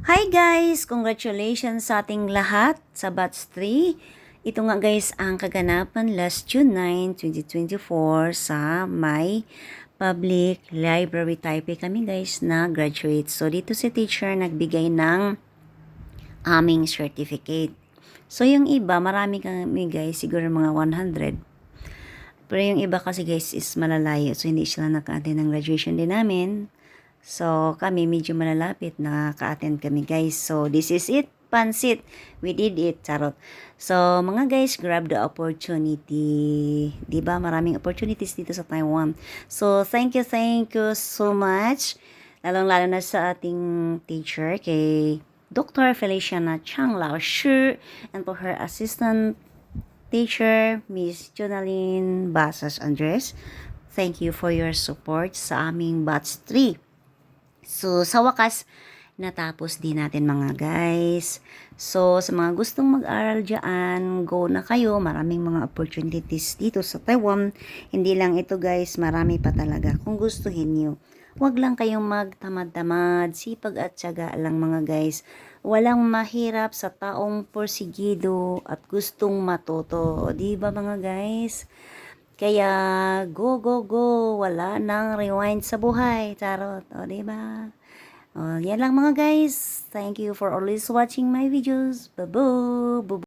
Hi guys! Congratulations sa ating lahat sa Batch 3. Ito nga guys ang kaganapan last June 9, 2024 sa may Public Library Taipei kami guys na graduate. So dito si teacher nagbigay ng aming certificate. So yung iba, marami kami guys, siguro mga 100. Pero yung iba kasi guys is malalayo. So hindi sila naka-attend ng graduation din namin. So, kami medyo malalapit, nakaka-attend kami guys. So, this is it, pansit. We did it, charot. So, mga guys, grab the opportunity. Diba? Maraming opportunities dito sa Taiwan. So, thank you so much. Lalong-lalo na sa ating teacher, kay Dr. Feliciana Chang Lao Shi, and for her assistant teacher, Miss Jonaline Basas Andres. Thank you for your support sa aming batch 3. So, sa wakas, natapos din natin mga guys. So, sa mga gustong mag-aral dyan, go na kayo. Maraming mga opportunities dito sa Taiwan. Hindi lang ito guys, marami pa talaga kung gustuhin nyo. Huwag lang kayong magtamad-tamad, sipag at tiyaga lang mga guys. Walang mahirap sa taong porsigido at gustong matuto. O, diba mga guys? Kaya, go, go, go. Wala nang rewind sa buhay. Charot. O, diba? O, yan lang mga guys. Thank you for always watching my videos. Bye-bye.